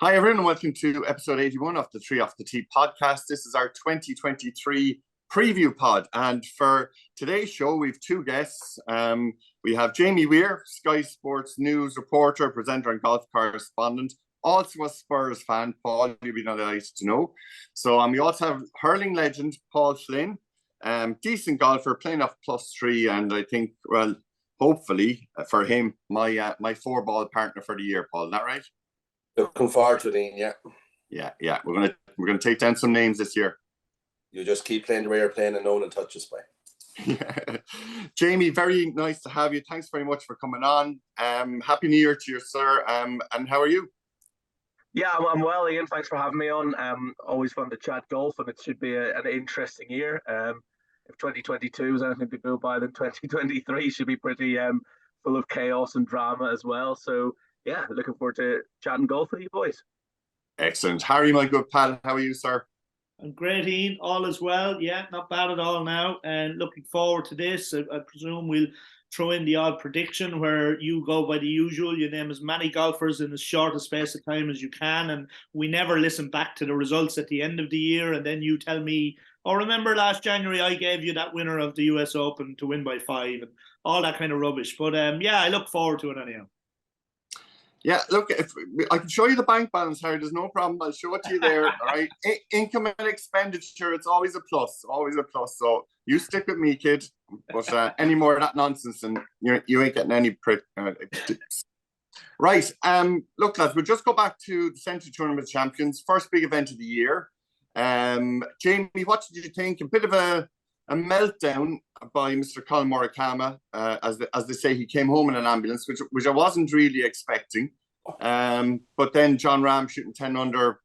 Hi, everyone, and welcome to episode 81 of the Three Off the Tee podcast. This is our 2023 preview pod. And for today's show, we have two guests. We have Jamie Weir, Sky Sports News reporter, presenter, and golf correspondent. Also a Spurs fan, Paul, you'll be delighted to know. So we also have hurling legend Paul Flynn, decent golfer, playing off +3, and I think, well, hopefully for him, my four-ball partner for the year, Paul. Is that right? Looking forward to it, Ian, yeah. Yeah. We're gonna take down some names this year. You just keep playing the way you're playing and no one will touch us by. Yeah. Jamie, very nice to have you. Thanks very much for coming on. Happy New Year to you, sir. And how are you? Yeah, I'm well, Ian. Thanks for having me on. Always fun to chat golf, and it should be an interesting year. If 2022 is anything to go by, then 2023 should be pretty full of chaos and drama as well. So, yeah, looking forward to chatting golf with you boys. Excellent. Harry, my good pal, how are you, sir? I'm great, Ian. All is well. Yeah, not bad at all now. And looking forward to this. I presume we'll throw in the odd prediction where you go by the usual. You name as many golfers in as short a space of time as you can. And we never listen back to the results at the end of the year. And then you tell me, oh, remember last January I gave you that winner of the US Open to win by 5 and all that kind of rubbish. But yeah, I look forward to it anyhow. Yeah, look, if I can show you the bank balance, Harry, there's no problem. I'll show it to you there. All right. Income and expenditure, it's always a plus, always a plus. So you stick with me, kid. But any more of that nonsense and you ain't getting any tips. Right. Look, lads, we'll just go back to the Century Tournament Champions, first big event of the year. Jamie, what did you think? A bit of a meltdown by Mr. Colin Morikawa, as they say, he came home in an ambulance, which I wasn't really expecting. But then Jon Rahm shooting 10 under,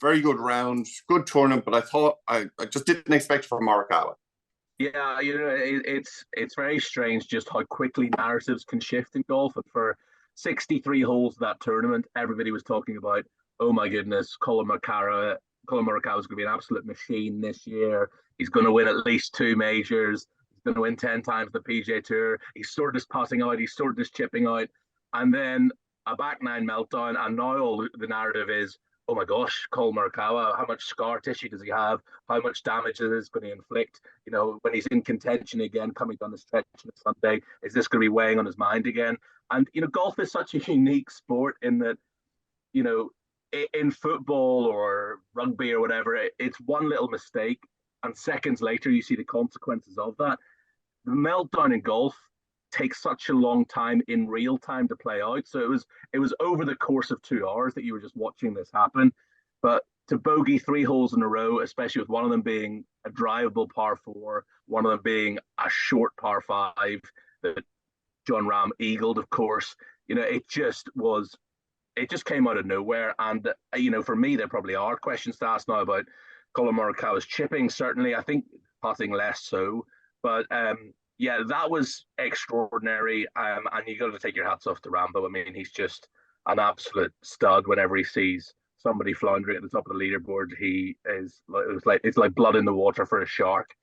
very good round, good tournament. But I thought I just didn't expect for Morikawa. Yeah, it's very strange just how quickly narratives can shift in golf. And for 63 holes of that tournament, everybody was talking about, oh my goodness, Colin Morikawa is going to be an absolute machine this year. He's going to win at least 2 majors. He's going to win 10 times the PGA Tour. He's sort of just passing out. He's sort of just chipping out. And then a back 9 meltdown. And now all the narrative is, oh my gosh, Colin Morikawa, how much scar tissue does he have? How much damage is this going to inflict? When he's in contention again, coming down the stretch on Sunday, is this going to be weighing on his mind again? And, golf is such a unique sport in that, in football or rugby or whatever, it's one little mistake and seconds later you see the consequences of that. The meltdown in golf takes such a long time in real time to play out. So it was over the course of 2 hours that you were just watching this happen. But to bogey 3 holes in a row, especially with one of them being a drivable par 4, one of them being a short par 5 that Jon Rahm eagled, of course, it just came out of nowhere. And, for me, there probably are questions to ask now about Colin Morikawa's chipping, certainly. I think putting less so. But, yeah, that was extraordinary. And you got to take your hats off to Rambo. I mean, he's just an absolute stud whenever he sees somebody floundering at the top of the leaderboard. It's like blood in the water for a shark.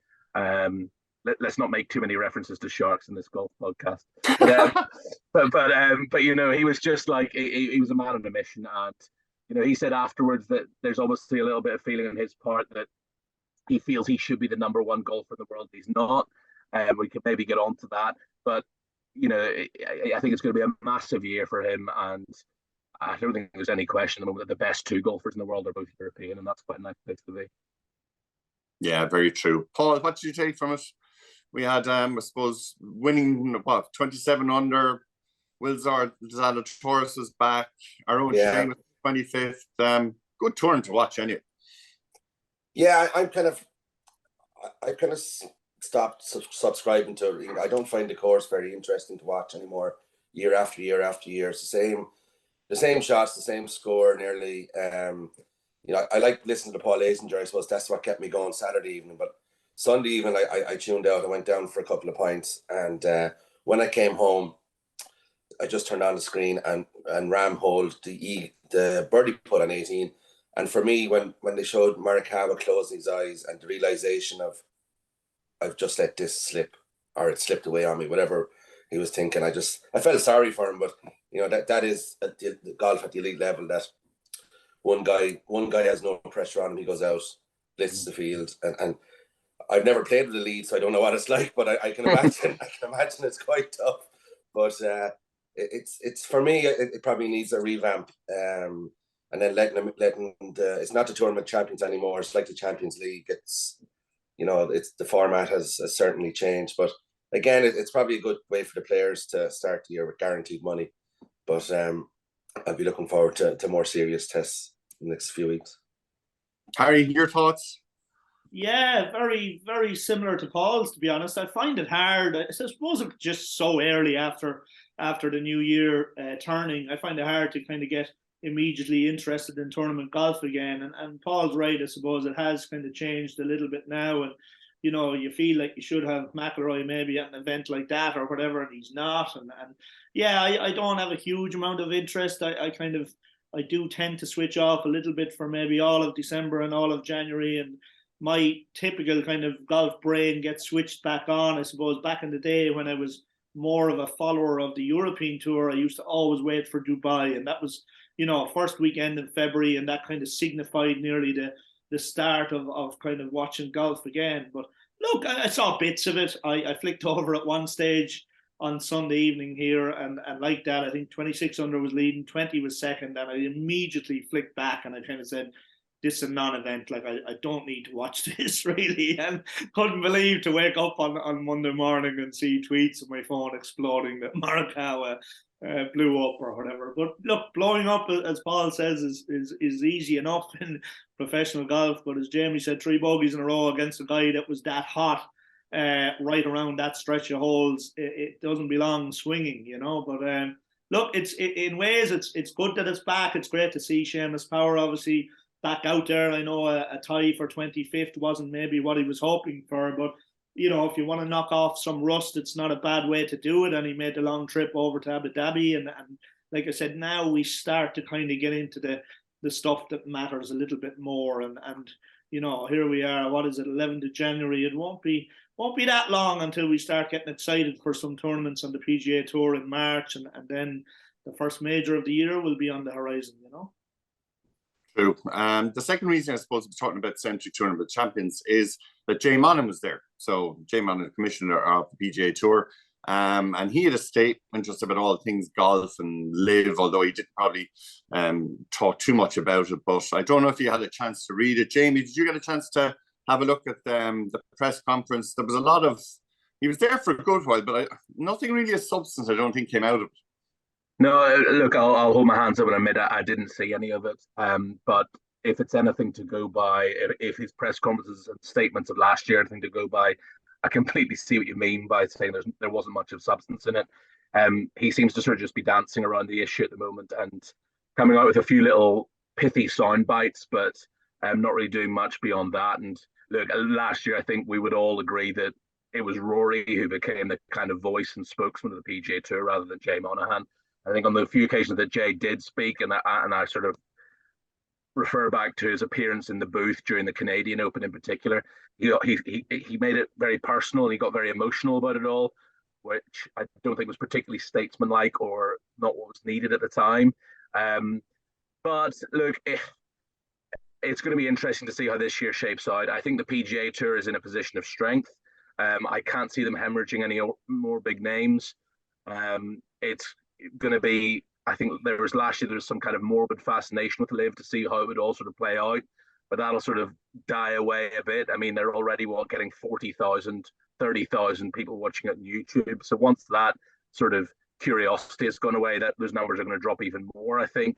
Let's not make too many references to sharks in this golf podcast. But he was just like he was a man on a mission, and he said afterwards that there's obviously a little bit of feeling on his part that he feels he should be the number 1 golfer in the world. He's not. We can maybe get on to that, but I think it's going to be a massive year for him, and I don't think there's any question that the best 2 golfers in the world are both European, and that's quite a nice place to be. Yeah, very true. Paul, what did you take from it? We had, I suppose, winning, 27 under. Will Zalatoris was back. Our own Shane was 25th. Good turn to watch, anyway. Yeah, I kind of stopped subscribing to. I don't find the course very interesting to watch anymore. Year after year after year, it's the same shots, the same score nearly. I like listening to Paul Azinger. I suppose that's what kept me going Saturday evening. But Sunday evening, I tuned out. I went down for a couple of pints, and when I came home, I just turned on the screen and Rahm holed the birdie putt on 18. And for me, when they showed Morikawa closing his eyes and the realization of, I've just let this slip, or it slipped away on me, whatever he was thinking, I felt sorry for him. But that is the golf at the elite level that one guy has no pressure on him. He goes out, blitzes the field, and I've never played with the lead, so I don't know what it's like. But I can imagine. I can imagine it's quite tough. But it's for me. It probably needs a revamp. And then letting it's not the tournament champions anymore. It's like the Champions League. It's the format has certainly changed. But again, it's probably a good way for the players to start the year with guaranteed money. But I'll be looking forward to more serious tests in the next few weeks. Harry, your thoughts? Yeah, very, very similar to Paul's, to be honest. I find it hard. I suppose it's just so early after the new year turning. I find it hard to kind of get immediately interested in tournament golf again. And Paul's right, I suppose it has kind of changed a little bit now. And, you feel like you should have McIlroy maybe at an event like that or whatever, and he's not. And yeah, I don't have a huge amount of interest. I do tend to switch off a little bit for maybe all of December and all of January, and my typical kind of golf brain gets switched back on. I suppose back in the day when I was more of a follower of the European Tour, I used to always wait for Dubai, and that was, first weekend in February, and that kind of signified nearly the start of kind of watching golf again. But look, I saw bits of it. I flicked over at one stage on Sunday evening here, and like that, I think 26 under was leading, 20 was second, and I immediately flicked back and I kind of said, this is a non-event. Like, I don't need to watch this, really. And couldn't believe to wake up on Monday morning and see tweets of my phone exploding that Morikawa blew up or whatever. But look, blowing up, as Paul says, is easy enough in professional golf. But as Jamie said, 3 bogeys in a row against a guy that was that hot right around that stretch of holes, it doesn't belong swinging, But look, in ways it's good that it's back. It's great to see Seamus Power obviously back out there. I know a tie for 25th wasn't maybe what he was hoping for, but if you want to knock off some rust, it's not a bad way to do it. And he made the long trip over to Abu Dhabi, and like I said, now we start to kind of get into the stuff that matters a little bit more. And here we are. What is it? 11th of January. It won't be that long until we start getting excited for some tournaments on the PGA Tour in March, and then the first major of the year will be on the horizon. True. The second reason I suppose we're talking about Century Tournament Champions is that Jay Monaghan was there. So Jay Monaghan, commissioner of the PGA Tour, and he had a statement just about all things golf and live, although he didn't probably talk too much about it. But I don't know if you had a chance to read it. Jamie, did you get a chance to have a look at the press conference? There was he was there for a good while, but nothing really of substance, I don't think, came out of it. No, look, I'll hold my hands up and admit I didn't see any of it. But if it's anything to go by, if his press conferences and statements of last year, anything to go by, I completely see what you mean by saying there wasn't much of substance in it. He seems to sort of just be dancing around the issue at the moment and coming out with a few little pithy sound bites, but not really doing much beyond that. And look, last year, I think we would all agree that it was Rory who became the kind of voice and spokesman of the PGA Tour rather than Jay Monaghan. I think on the few occasions that Jay did speak, and I sort of refer back to his appearance in the booth during the Canadian Open in particular, he made it very personal and he got very emotional about it all, which I don't think was particularly statesmanlike or not what was needed at the time. But look, it's going to be interesting to see how this year shapes out. I think the PGA Tour is in a position of strength. I can't see them hemorrhaging any more big names. It's going to be, I think last year there was some kind of morbid fascination with Live to see how it would all sort of play out, but that'll sort of die away a bit. I mean, they're already getting 40,000, 30,000 people watching it on YouTube. So once that sort of curiosity has gone away, that those numbers are going to drop even more, I think.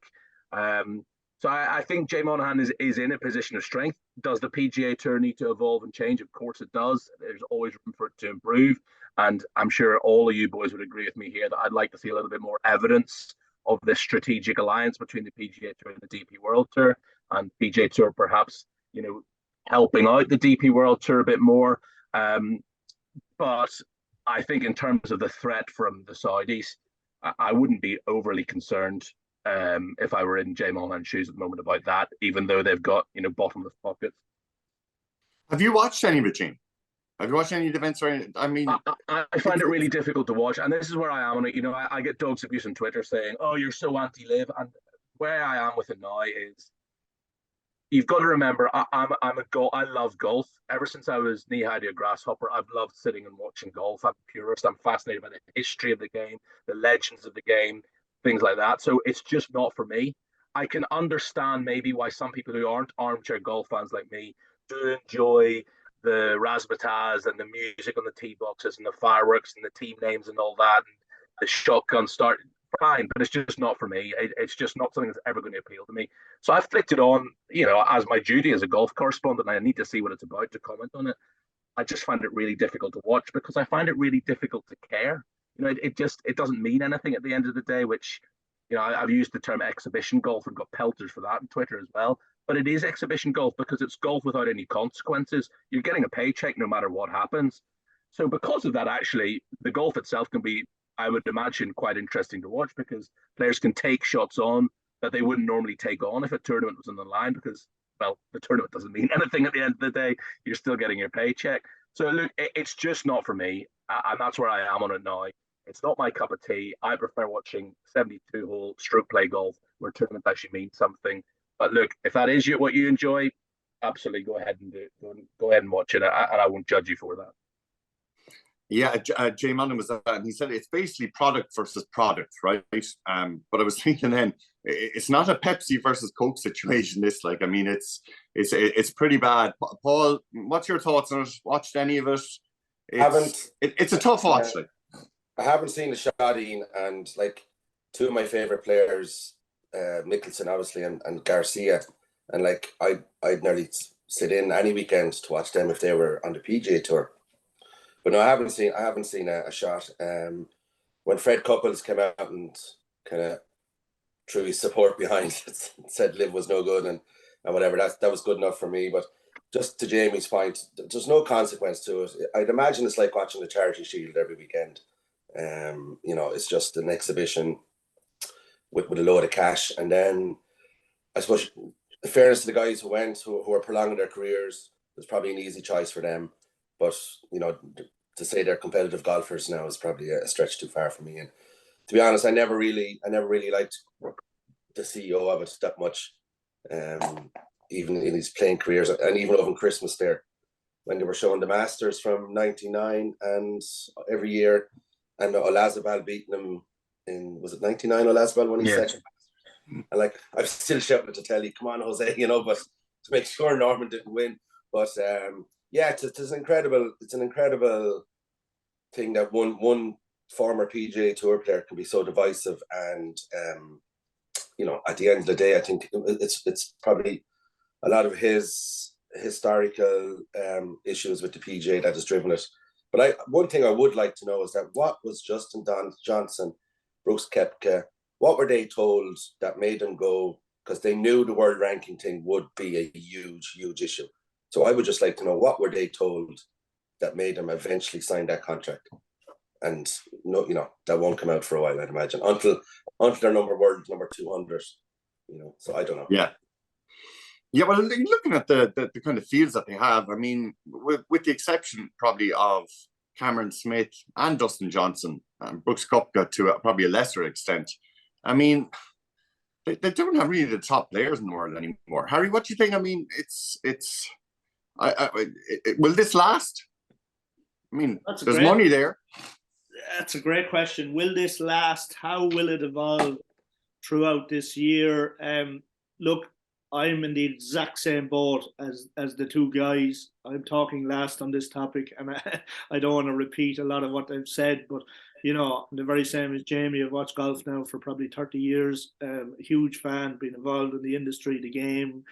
So I think Jay Monaghan is in a position of strength. Does the PGA Tour need to evolve and change? Of course it does. There's always room for it to improve. And I'm sure all of you boys would agree with me here that I'd like to see a little bit more evidence of this strategic alliance between the PGA Tour and the DP World Tour, and PGA Tour perhaps, helping out the DP World Tour a bit more. But I think in terms of the threat from the Saudis, I wouldn't be overly concerned if I were in Jay Monaghan's shoes at the moment about that, even though they've got, bottomless pockets. Have you watched any of it, Gene? Have you watched any of the events? I mean, I find it really difficult to watch, and this is where I am on it. I get dogs abuse on Twitter saying, "Oh, you're so anti-live," and where I am with it now is you've got to remember, I love golf. Ever since I was knee high to a grasshopper, I've loved sitting and watching golf. I'm a purist. I'm fascinated by the history of the game, the legends of the game, things like that. So it's just not for me. I can understand maybe why some people who aren't armchair golf fans like me do enjoy the razzmatazz and the music on the tee boxes and the fireworks and the team names and all that, and the shotgun start. Fine, but it's just not for me. It's just not something that's ever going to appeal to me. So I've flicked it on, as my duty as a golf correspondent. I need to see what it's about to comment on it. I just find it really difficult to watch because I find it really difficult to care. It doesn't mean anything at the end of the day, which, I've used the term exhibition golf and got pelters for that on Twitter as well. But it is exhibition golf because it's golf without any consequences. You're getting a paycheck no matter what happens. So because of that, actually, the golf itself can be, I would imagine, quite interesting to watch because players can take shots on that they wouldn't normally take on if a tournament was on the line because, well, the tournament doesn't mean anything at the end of the day. You're still getting your paycheck. So, look, it's just not for me, and that's where I am on it now. It's not my cup of tea. I prefer watching 72-hole stroke play golf where tournaments actually mean something. But, look, if that is what you enjoy, absolutely go ahead and do it. Go ahead and watch it, and I won't judge you for that. Yeah, Jay Manning was that, and he said it's basically product versus product, right? But I was thinking then, it's not a Pepsi versus Coke situation. It's pretty bad. Paul, what's your thoughts on it? Watched any of it? It's a tough watch. I haven't seen the Shadeen, and two of my favorite players, Mickelson obviously and Garcia, and I'd nearly sit in any weekend to watch them if they were on the PGA Tour. But no, I haven't seen a shot. When Fred Couples came out and kind of threw his support behind it, said Liv was no good and whatever, that was good enough for me. But just to Jamie's point, there's no consequence to it. I'd imagine it's like watching the Charity Shield every weekend. It's just an exhibition with a load of cash. And then I suppose, in fairness to the guys who went, who are prolonging their careers, it's probably an easy choice for them. But, to say they're competitive golfers now is probably a stretch too far for me. And to be honest, I never really liked the CEO of it that much, even in his playing careers. And even over Christmas there, when they were showing the Masters from 99 and every year, and Olazabal beating him in, was it 99 Olazabal when he second? And I'm still shouting to tell you, come on, Jose, but to make sure Norman didn't win. But it's an incredible thing that one former PGA Tour player can be so divisive, and at the end of the day, I think it's probably a lot of his historical issues with the PGA that has driven it. But one thing I would like to know is that what was Justin Johnson, Brooks Koepka, what were they told that made them go, because they knew the world ranking thing would be a huge, huge issue. So I would just like to know, what were they told that made them eventually sign that contract? And that won't come out for a while, I'd imagine, until their world number 200. So I don't know. Yeah. Well, looking at the kind of fields that they have, I mean, with the exception probably of Cameron Smith and Dustin Johnson and Brooks Koepka to probably a lesser extent, I mean, they don't have really the top players in the world anymore. Harry, what do you think? I mean, will this last? I mean, there's money there. That's a great question. Will this last? How will it evolve throughout this year? Look, I'm in the exact same boat as the two guys. I'm talking last on this topic, and I don't want to repeat a lot of what they've said, but I'm the very same as Jamie. I've watched golf now for probably 30 years. A huge fan, been involved in the industry, the game,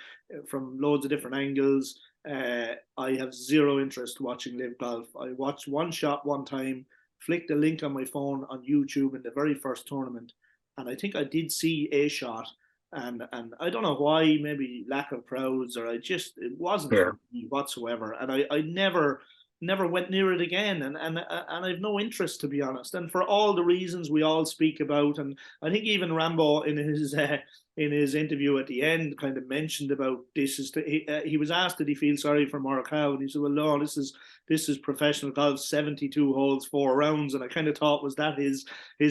from loads of different angles. I have zero interest watching live golf. I watched one shot one time, flicked a link on my phone on YouTube in the very first tournament, and I think I did see a shot. And I don't know why, maybe lack of crowds, or it wasn't for me whatsoever. And I never went near it again. And I've no interest, to be honest. And for all the reasons we all speak about, and I think even Rambo in in his interview at the end kind of mentioned about this is he was asked did he feel sorry for Morikawa, and he said, well, no, this is professional golf, 72 holes, 4 rounds. And I kind of thought, was that his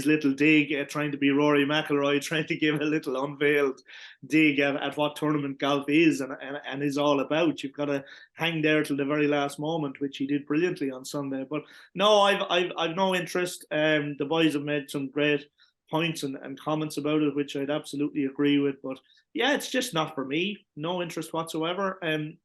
little dig at trying to be Rory McIlroy, trying to give a little unveiled dig at what tournament golf is and is all about. You've got to hang there till the very last moment, which he did brilliantly on Sunday. But no, I've no interest. The boys have made some great points and comments about it, which I'd absolutely agree with. But yeah, it's just not for me. No interest whatsoever. And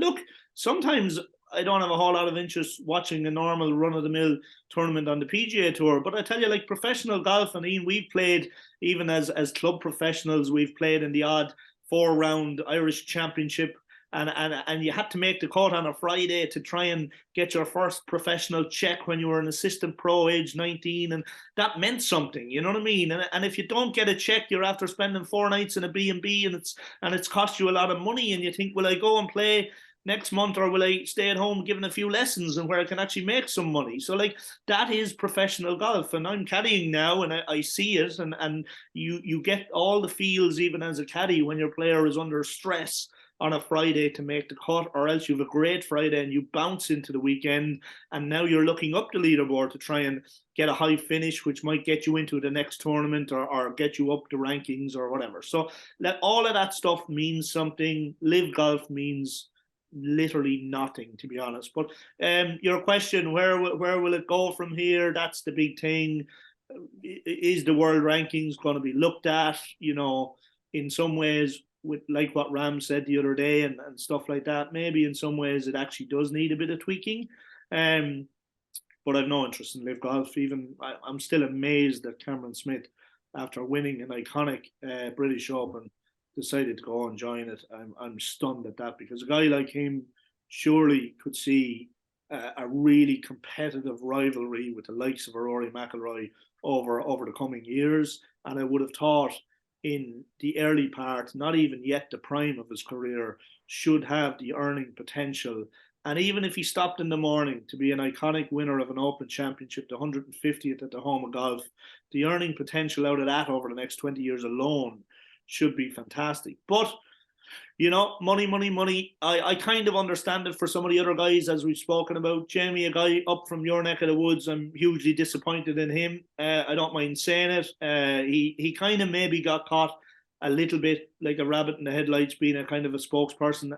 look, sometimes I don't have a whole lot of interest watching a normal run-of-the-mill tournament on the PGA Tour. But I tell you, like professional golf, and Ian, we've played, even as club professionals, we've played in the odd 4-round Irish Championship. And you had to make the cut on a Friday to try and get your first professional check when you were an assistant pro, age 19, and that meant something. You know what I mean? And if you don't get a check, you're after spending 4 nights in a B&B, and it's cost you a lot of money, and you think, will I go and play next month, or will I stay at home giving a few lessons and where I can actually make some money? So like that is professional golf, and I'm caddying now, and I see it, and you get all the feels even as a caddy when your player is under stress on a Friday to make the cut, or else you have a great Friday and you bounce into the weekend, and now you're looking up the leaderboard to try and get a high finish, which might get you into the next tournament or get you up the rankings or whatever. So all of that stuff means something. Live golf means literally nothing, to be honest. But your question, where will it go from here? That's the big thing. Is the world rankings going to be looked at, in some ways, with like what Ram said the other day and stuff like that? Maybe in some ways it actually does need a bit of tweaking. But I've no interest in live golf. Even I'm still amazed that Cameron Smith, after winning an iconic British Open, decided to go and join it. I'm stunned at that, because a guy like him surely could see a really competitive rivalry with the likes of a Rory McIlroy over the coming years. And I would have thought in the early part, not even yet the prime of his career, should have the earning potential. And even if he stopped in the morning to be an iconic winner of an Open Championship, the 150th at the home of golf, the earning potential out of that over the next 20 years alone should be fantastic. But money. I kind of understand it for some of the other guys, as we've spoken about. Jamie, a guy up from your neck of the woods, I'm hugely disappointed in him. I don't mind saying it. He kind of maybe got caught a little bit like a rabbit in the headlights, being a kind of a spokesperson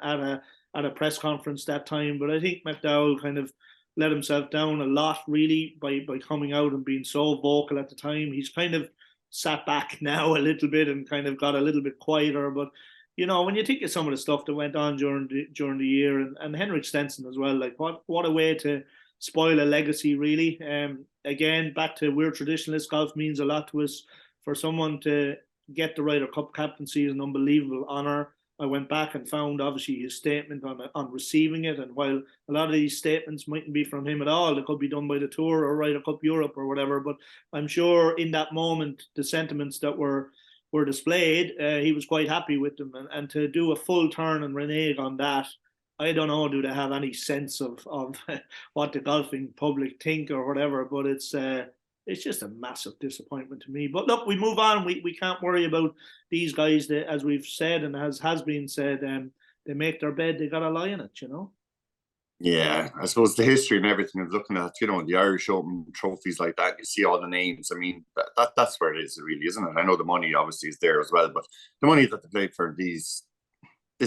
at a press conference that time. But I think McDowell kind of let himself down a lot, really, by coming out and being so vocal at the time. He's kind of sat back now a little bit and kind of got a little bit quieter. But when you think of some of the stuff that went on during the year, and Henrik Stenson as well, like what a way to spoil a legacy, really. Again, back to we're traditionalist. Golf means a lot to us. For someone to get the Ryder Cup captaincy is an unbelievable honour. I went back and found obviously his statement on receiving it, and while a lot of these statements mightn't be from him at all, it could be done by the Tour or Ryder Cup Europe or whatever. But I'm sure in that moment, the sentiments that were displayed, he was quite happy with them. And to do a full turn and renege on that, I don't know, do they have any sense of what the golfing public think or whatever? But it's just a massive disappointment to me. But look, we move on. We can't worry about these guys. That, as we've said and has been said, they make their bed, they got to lie in it, Yeah, I suppose the history and everything of looking at, the Irish Open trophies like that, you see all the names. I mean, that's where it is, really, isn't it? I know the money obviously is there as well, but the money that they play for this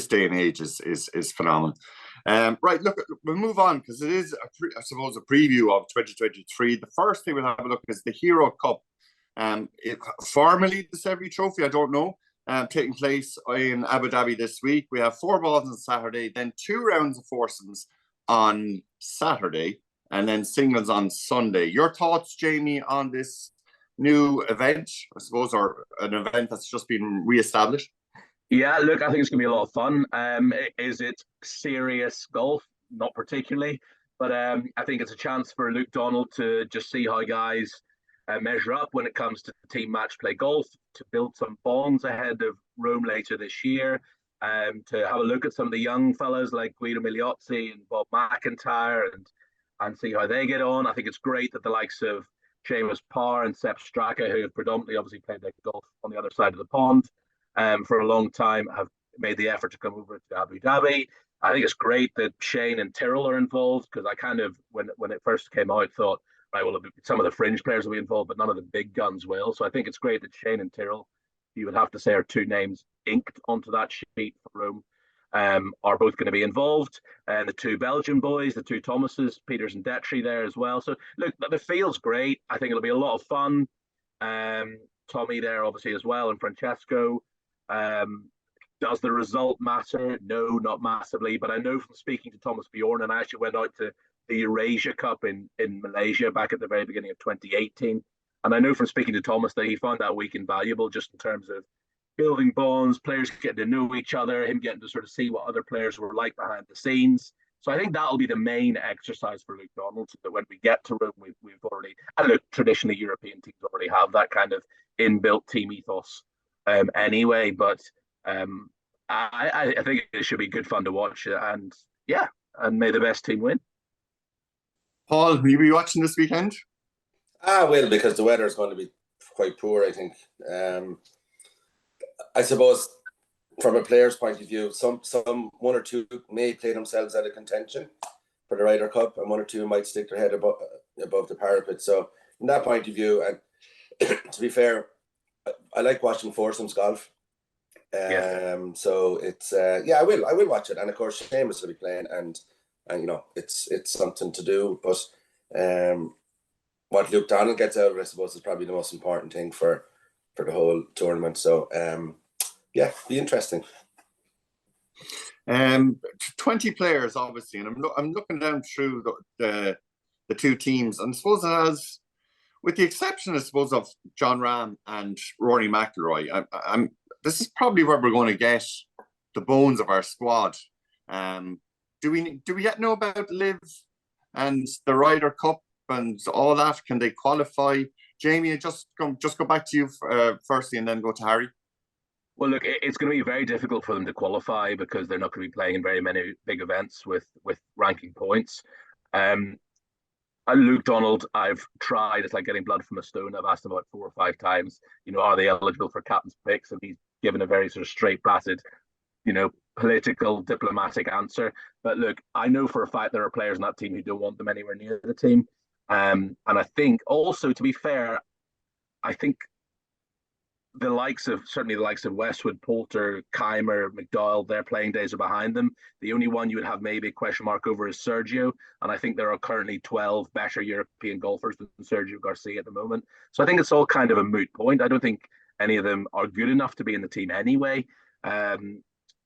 day and age is phenomenal. Right, look, we'll move on, because it is, I suppose, a preview of 2023. The first thing we'll have a look is the Hero Cup. Formally the Severi Trophy, I don't know, taking place in Abu Dhabi this week. We have 4 balls on Saturday, then 2 rounds of foursomes on Saturday, and then singles on Sunday. Your thoughts, Jamie, on this new event, I suppose, or an event that's just been re-established? Yeah, look, I think it's going to be a lot of fun. Is it serious golf? Not particularly, but I think it's a chance for Luke Donald to just see how guys measure up when it comes to team match play golf, to build some bonds ahead of Rome later this year, to have a look at some of the young fellas like Guido Migliozzi and Bob McIntyre and see how they get on. I think it's great that the likes of Seamus Parr and Sepp Straka, who have predominantly obviously played their golf on the other side of the pond, for a long time have made the effort to come over to Abu Dhabi. I think it's great that Shane and Tyrrell are involved, because I kind of, when it first came out, thought, right, well, some of the fringe players will be involved, but none of the big guns will. So I think it's great that Shane and Tyrrell, you would have to say, are two names inked onto that sheet for Rome, are both going to be involved. And the two Belgian boys, the two Thomases, Peters and Detry there as well. So look, the field's great. I think it'll be a lot of fun. Tommy there obviously as well, and Francesco. Does the result matter? No, not massively. But I know from speaking to Thomas Bjorn, and I actually went out to the Eurasia Cup in Malaysia back at the very beginning of 2018. And I know from speaking to Thomas that he found that week invaluable, just in terms of building bonds, players getting to know each other, him getting to sort of see what other players were like behind the scenes. So I think that'll be the main exercise for Luke Donald, so that when we get to Rome, we've already, and look, traditionally European teams already have that kind of inbuilt team ethos anyway. But I think it should be good fun to watch, and yeah, and may the best team win. Paul, will you be watching this weekend? I will, because the weather is going to be quite poor, I think. I suppose from a player's point of view, some one or two may play themselves out of contention for the Ryder Cup, and one or two might stick their head above the parapet. So from that point of view, and to be fair, I like watching foursomes golf. So it's I will watch it, and of course Seamus will be playing, and you know, it's something to do. But what Luke Donald gets out of it, I suppose, is probably the most important thing for the whole tournament. So be interesting. 20 players, obviously, and I'm looking down through the two teams, and I suppose it has, with the exception, I suppose, of John Ram and Rory McIlroy, this is probably where we're going to get the bones of our squad. Do we yet know about Liv and the Ryder Cup and all that? Can they qualify? Jamie, just go back to you firstly, and then go to Harry. Well, look, it's going to be very difficult for them to qualify, because they're not going to be playing in very many big events with ranking points. Luke Donald, I've tried. It's like getting blood from a stone. I've asked him about 4 or 5 times, are they eligible for captain's picks? And he's given a very sort of straight-batted, political, diplomatic answer. But look, I know for a fact there are players in that team who don't want them anywhere near the team. And I think also, to be fair, I think certainly the likes of Westwood, Poulter, Keimer, McDowell, their playing days are behind them. The only one you would have maybe a question mark over is Sergio, and I think there are currently 12 better European golfers than Sergio Garcia at the moment. So I think it's all kind of a moot point. I don't think any of them are good enough to be in the team anyway.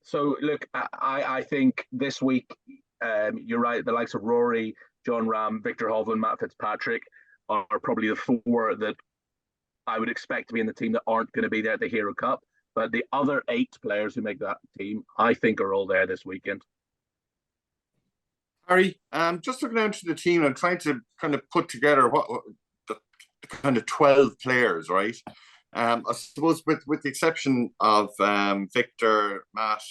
So look, I think this week, you're right, the likes of Rory, John Ram, Victor Hovland, Matt Fitzpatrick are probably the 4 that I would expect to be in the team that aren't going to be there at the Hero Cup. But the other 8 players who make that team, I think, are all there this weekend. Harry, just looking down to the team and trying to kind of put together what the kind of 12 players, right? I suppose with the exception of Victor, Matt,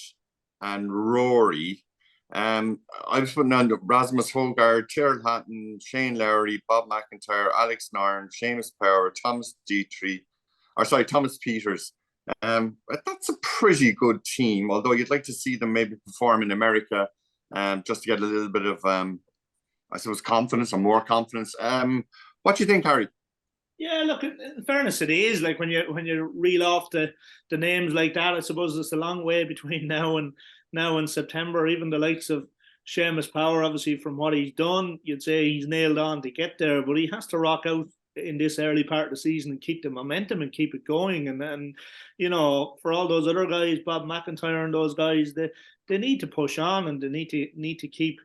and Rory, I was putting on Rasmus Højgaard, Tyrrell Hatton, Shane Lowry, Bob McIntyre, Alex Noren, Seamus Power, Thomas Peters. That's a pretty good team, although you'd like to see them maybe perform in America, just to get a little bit of, I suppose, confidence or more confidence. What do you think, Harry? Yeah, look, in fairness, it is like when you reel off the names like that, I suppose it's a long way between now and September. Even the likes of Seamus Power, obviously, from what he's done, you'd say he's nailed on to get there, but he has to rock out in this early part of the season and keep the momentum and keep it going. And then, for all those other guys, Bob McIntyre and those guys, they need to push on, and they need to keep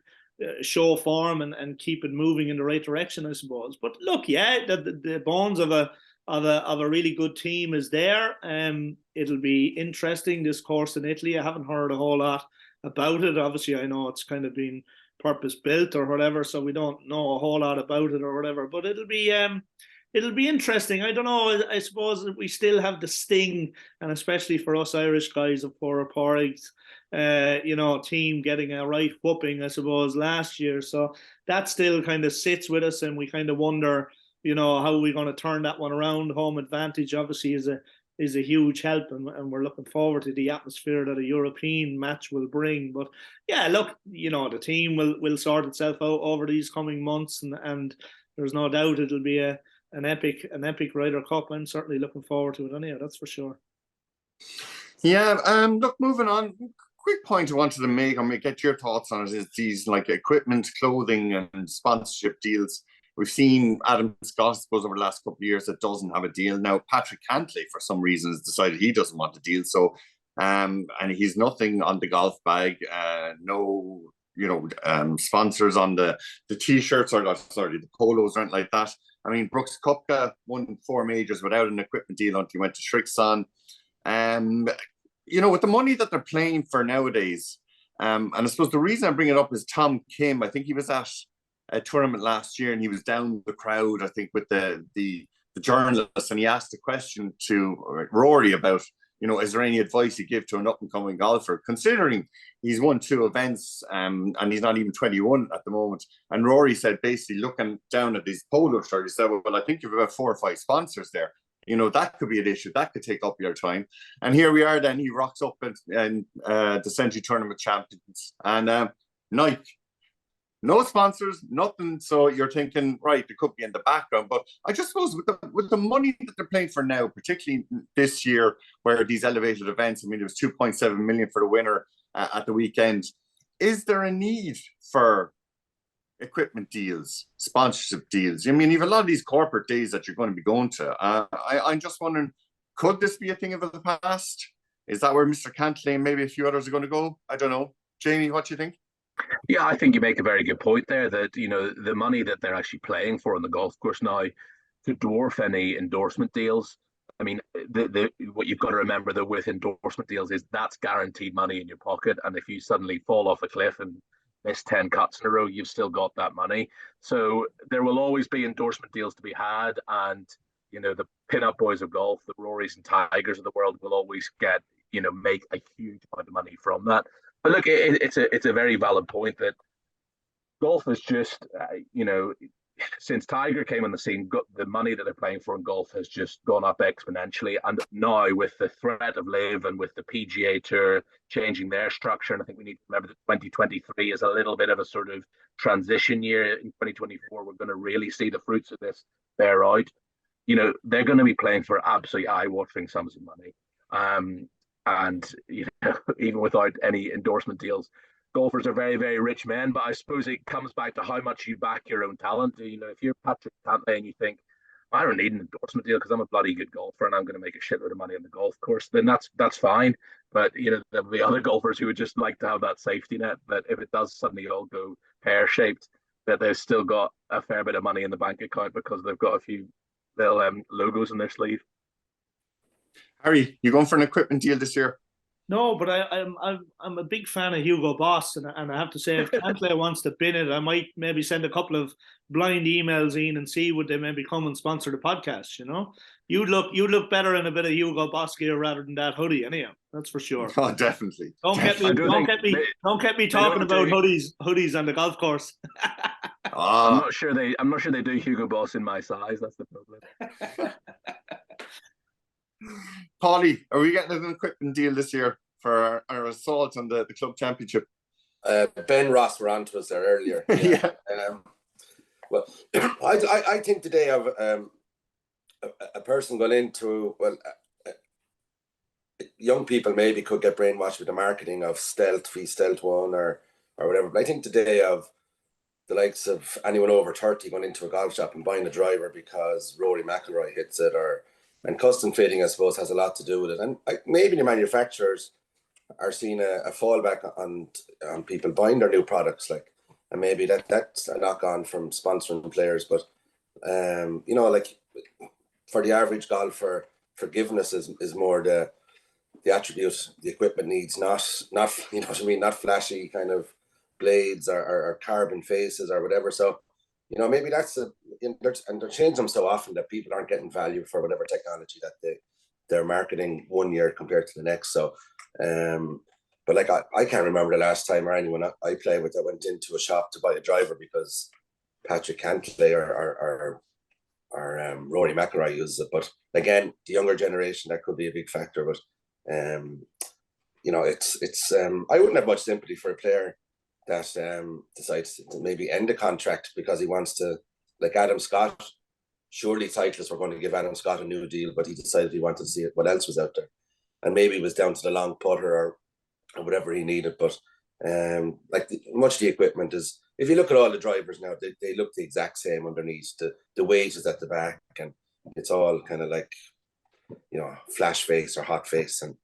show form and keep it moving in the right direction, I suppose. But look, yeah, the bones of a really good team is there. It'll be interesting, this course in Italy. I haven't heard a whole lot about it. Obviously, I know it's kind of been purpose built or whatever, so we don't know a whole lot about it or whatever. But it'll be interesting. I don't know. I suppose we still have the sting, and especially for us Irish guys of Porrigs, team getting a right whooping, I suppose, last year. So that still kind of sits with us, and we kind of wonder, how are we going to turn that one around? Home advantage obviously is is a huge help, and we're looking forward to the atmosphere that a European match will bring. But yeah, look, the team will sort itself out over these coming months, and there's no doubt it'll be an epic Ryder Cup. I'm certainly looking forward to it anyhow, that's for sure. Yeah, look, moving on. Quick point I wanted to make, I mean, get your thoughts on it, is these like equipment, clothing, and sponsorship deals. We've seen Adam Scott, I suppose, over the last couple of years that doesn't have a deal. Now, Patrick Cantlay, for some reason, has decided he doesn't want a deal. So, and he's nothing on the golf bag, no, sponsors on the T-shirts or, sorry, the polos or anything like that. I mean, Brooks Koepka won 4 majors without an equipment deal until he went to Shrixon. With the money that they're playing for nowadays, and I suppose the reason I bring it up is Tom Kim. I think he was at a tournament last year and he was down the crowd, I think, with the journalists, and he asked a question to Rory about, is there any advice you give to an up-and-coming golfer, considering he's won 2 events and he's not even 21 at the moment. And Rory said, basically looking down at these polo shirts, he said, well, I think you've about 4 or 5 sponsors there. That could be an issue. That could take up your time. And here we are then. He rocks up in the Century Tournament Champions. And Nike, no sponsors, nothing. So you're thinking, right, it could be in the background. But I just suppose with the money that they're playing for now, particularly this year, where these elevated events, I mean, it was 2.7 million for the winner at the weekend. Is there a need for equipment deals, sponsorship deals? I mean, you have a lot of these corporate days that you're going to be going to. I'm just wondering, could this be a thing of the past? Is that where Mr. Cantlay and maybe a few others are going to go? I don't know. Jamie, what do you think? Yeah, I think you make a very good point there that, the money that they're actually playing for on the golf course now could dwarf any endorsement deals. I mean, what you've got to remember though with endorsement deals is that's guaranteed money in your pocket. And if you suddenly fall off a cliff and miss 10 cuts in a row, you've still got that money. So there will always be endorsement deals to be had. And, the pin-up boys of golf, the Rorys and Tigers of the world will always get, make a huge amount of money from that. But look, it's a very valid point that golf is just, since Tiger came on the scene, the money that they're playing for in golf has just gone up exponentially. And now with the threat of LIV and with the PGA Tour changing their structure, and I think we need to remember that 2023 is a little bit of a sort of transition year. In 2024, we're going to really see the fruits of this bear out. They're going to be playing for absolutely eye-watering sums of money. And even without any endorsement deals, golfers are very, very rich men. But I suppose it comes back to how much you back your own talent. If you're Patrick Cantlay and you think, I don't need an endorsement deal because I'm a bloody good golfer and I'm going to make a shitload of money on the golf course, then that's fine. But there'll be other golfers who would just like to have that safety net that if it does suddenly all go pear-shaped, that they've still got a fair bit of money in the bank account because they've got a few little logos in their sleeve. Harry, you going for an equipment deal this year? No, but I'm a big fan of Hugo Boss, and I have to say, if Cantlay wants to bin it, I might maybe send a couple of blind emails in and see would they maybe come and sponsor the podcast. You'd look better in a bit of Hugo Boss gear rather than that hoodie, anyhow. That's for sure. Oh, definitely. Don't get me talking about hoodies on the golf course. I'm not sure they do Hugo Boss in my size. That's the problem. Paulie, are we getting an equipment deal this year for our assault on the club championship? Ben Ross were on to us there earlier. Yeah. Well, I think today of a person going into, young people maybe could get brainwashed with the marketing of Stealth V-Stealth 1 or whatever. But I think today of the likes of anyone over 30 going into a golf shop and buying a driver because Rory McIlroy hits it, and custom fitting, I suppose, has a lot to do with it. And maybe the manufacturers are seeing a fallback on people buying their new products, and maybe that's a knock on from sponsoring players. But for the average golfer, forgiveness is more the attribute the equipment needs, not you know what I mean, not flashy kind of blades or carbon faces or whatever. So maybe that's and they're changing them so often that people aren't getting value for whatever technology that they're marketing one year compared to the next. So, but I can't remember the last time or anyone I played with that went into a shop to buy a driver because Patrick Cantlay or Rory McIlroy uses it. But again, the younger generation, that could be a big factor. But it's I wouldn't have much sympathy for a player that decides to maybe end a contract because he wants to, like Adam Scott. Surely Titleist were going to give Adam Scott a new deal, but he decided he wanted to see what else was out there, and maybe it was down to the long putter or whatever he needed. But much of the equipment is, if you look at all the drivers now, they look the exact same underneath. The weight is at the back, and it's all kind of like, flash face or hot face. And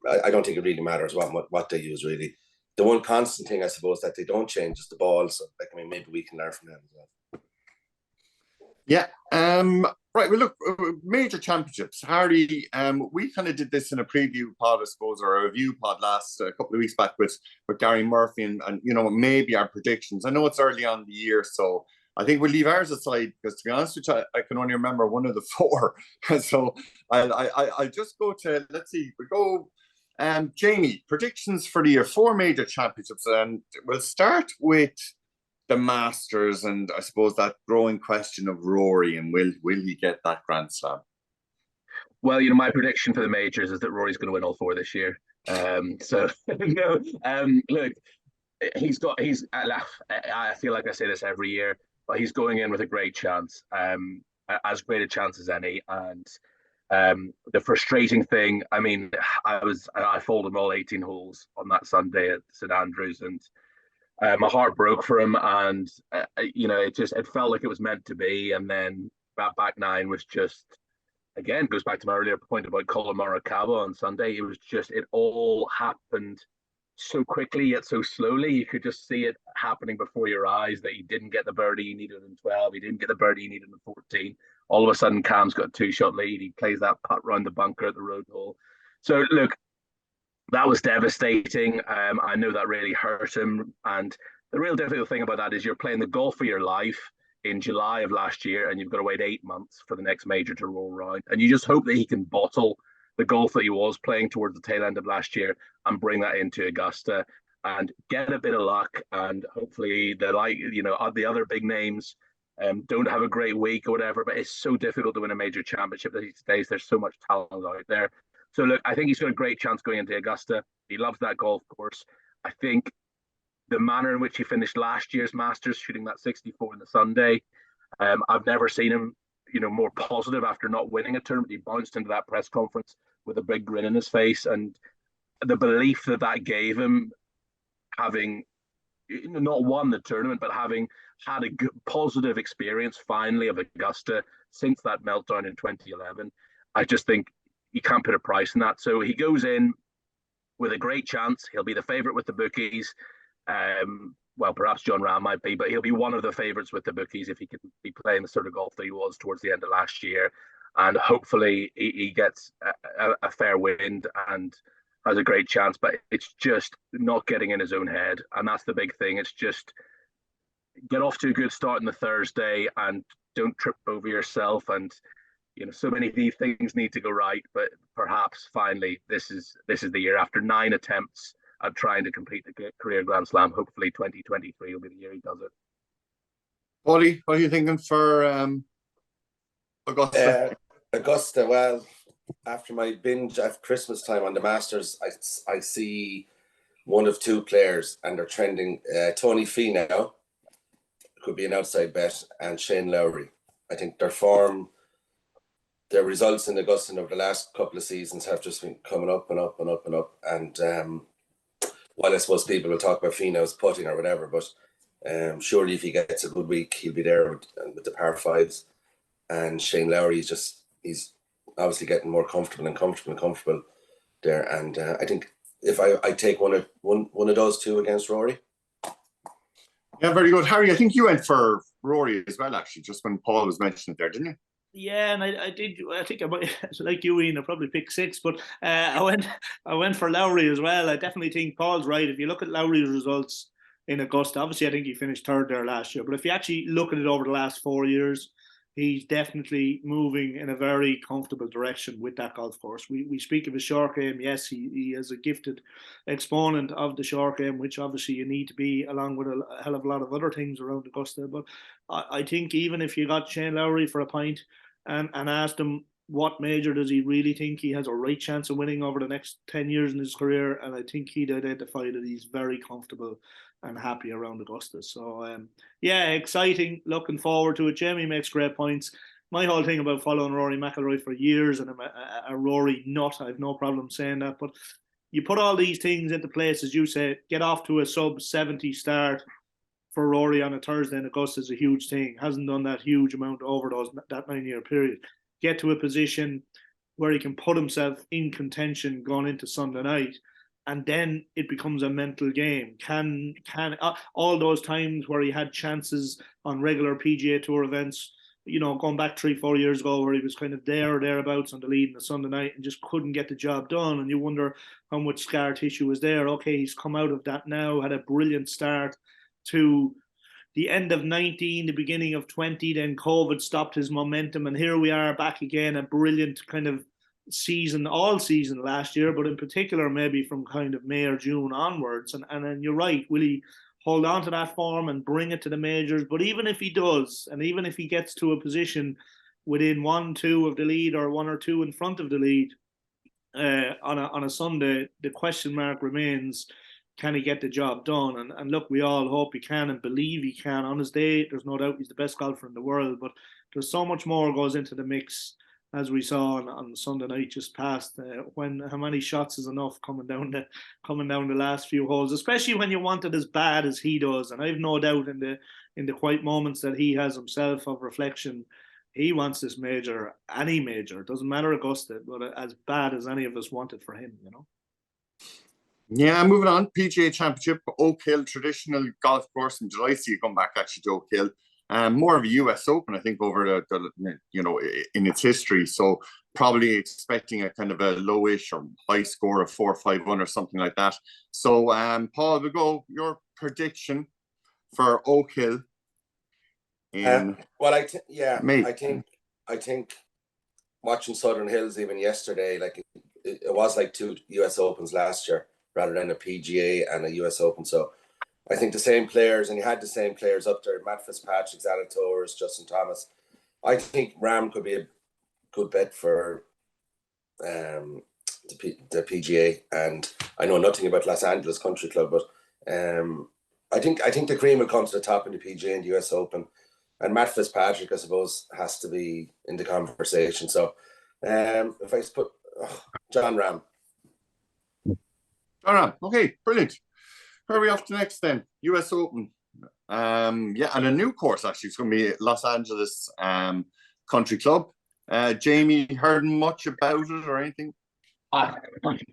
I don't think it really matters what they use, really. The one constant thing, I suppose, that they don't change is the ball. So, maybe we can learn from them as well. Yeah. Right. Well, look, major championships. Harry, we kind of did this in a preview pod, I suppose, or a review pod last a couple of weeks back with Gary Murphy and maybe our predictions. I know it's early on in the year, so I think we'll leave ours aside because, to be honest with you, I can only remember one of the four. So I'll just go to, let's see, we go. Jamie, predictions for the year, 4 major championships, and we'll start with the Masters, and I suppose that growing question of Rory, and will he get that Grand Slam? Well, my prediction for the majors is that Rory's going to win all 4 this year. Look, I feel like I say this every year, but he's going in with a great chance, as great a chance as any. And the frustrating thing, I folded all 18 holes on that Sunday at St Andrews, and my heart broke for him, and it felt like it was meant to be. And then that back 9 was just, again, goes back to my earlier point about Colin Morikawa on Sunday. It was just, it all happened so quickly yet so slowly. You could just see it happening before your eyes, that he didn't get the birdie he needed in 12, he didn't get the birdie he needed in 14. All of a sudden, Cam's got a 2-shot lead. He plays that putt round the bunker at the road hole. So look, that was devastating. I know that really hurt him. And the real difficult thing about that is you're playing the golf of your life in July of last year, and you've got to wait 8 months for the next major to roll around. And you just hope that he can bottle the golf that he was playing towards the tail end of last year and bring that into Augusta and get a bit of luck. And hopefully the other big names don't have a great week or whatever. But it's so difficult to win a major championship these days. There's so much talent out there. So look, I think he's got a great chance going into Augusta. He loves that golf course. I think the manner in which he finished last year's Masters, shooting that 64 on the Sunday, I've never seen him, more positive after not winning a tournament. He bounced into that press conference with a big grin in his face, and the belief that gave him, having not won the tournament, but having had a good, positive experience finally of Augusta since that meltdown in 2011, I just think you can't put a price on that. So he goes in with a great chance. He'll be the favourite with the bookies. Well, perhaps John Ram might be, but he'll be one of the favourites with the bookies if he can be playing the sort of golf that he was towards the end of last year. And hopefully he gets a fair wind and has a great chance. But it's just not getting in his own head. And that's the big thing. It's just get off to a good start on the Thursday and don't trip over yourself. And so many of these things need to go right, but perhaps finally this is the year. After 9 attempts at trying to complete the career Grand Slam, hopefully 2023 will be the year he does it. Buddy, what are you thinking for Augusta? Augusta, well, after my binge at Christmas time on the Masters, I see one of 2 players, and they're trending. Tony Finau could be an outside bet, and Shane Lowry. I think their form, their results in Augusta over the last couple of seasons have just been coming up and up and up and up. And while I suppose people will talk about Finau's putting or whatever, but surely if he gets a good week, he'll be there with the par 5s. And Shane Lowry he's obviously getting more comfortable there. And I think if I take one of those 2 against Rory. Yeah, very good. Harry, I think you went for Rory as well, actually, just when Paul was mentioning it there, didn't you? Yeah, and I did. I think I might, like you, Ian, I probably picked 6, but I went for Lowry as well. I definitely think Paul's right. If you look at Lowry's results in Augusta, obviously I think he finished 3rd there last year, but if you actually look at it over the last 4 years, he's definitely moving in a very comfortable direction with that golf course. We speak of his short game. Yes, he is a gifted exponent of the short game, which obviously you need to be, along with a hell of a lot of other things around Augusta. But I think even if you got Shane Lowry for a pint and asked him what major does he really think he has a right chance of winning over the next 10 years in his career, and I think he'd identify that he's very comfortable and happy around Augusta. So yeah, exciting, looking forward to it. Jamie makes great points. My whole thing about following Rory McIlroy for years, and I'm a Rory nut, I have no problem saying that, but you put all these things into place, as you say, get off to a sub 70 start for Rory on a Thursday in Augusta is a huge thing. Hasn't done that huge amount over that 9-year period. Get to a position where he can put himself in contention going into Sunday night, and then it becomes a mental game. Can all those times where he had chances on regular PGA Tour events, going back 3-4 years ago, where he was kind of there or thereabouts on the lead on the Sunday night and just couldn't get the job done, and you wonder how much scar tissue was there. Okay, he's come out of that now, had a brilliant start to the end of 19, the beginning of 20, then COVID stopped his momentum, and here we are back again, a brilliant kind of season, all season last year, but in particular maybe from kind of May or June onwards. And then you're right, will he hold on to that form and bring it to the majors? But even if he does, and even if he gets to a position within 1-2 of the lead, or 1 or 2 in front of the lead on a Sunday, the question mark remains, can he get the job done? And look, we all hope he can and believe he can. On his day, there's no doubt he's the best golfer in the world, but there's so much more goes into the mix, as we saw on Sunday night just past. How many shots is enough coming down the last few holes, especially when you want it as bad as he does. And I've no doubt in the quiet moments that he has himself of reflection, he wants this major, any major, doesn't matter Augusta, but as bad as any of us want it for him, Yeah, moving on. PGA Championship, Oak Hill, traditional golf course. I'm delighted to see you come back actually to Oak Hill. More of a US Open, I think, over in its history. So probably expecting a kind of a lowish or high score of 4 or 5-1 or something like that. So Paul, we'll go your prediction for Oak Hill. Well, I think watching Southern Hills even yesterday, like it was like 2 US Opens last year rather than a PGA and a US Open. So I think the same players, and you had the same players up there, Matt Fitzpatrick, Adam Torres, Justin Thomas. I think Ram could be a good bet for the PGA, and I know nothing about Los Angeles Country Club, but I think the cream will come to the top in the PGA and the US Open, and Matt Fitzpatrick, I suppose, has to be in the conversation. So if I put John Ram. Okay, brilliant. Where are we off to next then? US Open. Yeah, and a new course actually. It's going to be Los Angeles Country Club. Jamie, heard much about it or anything? I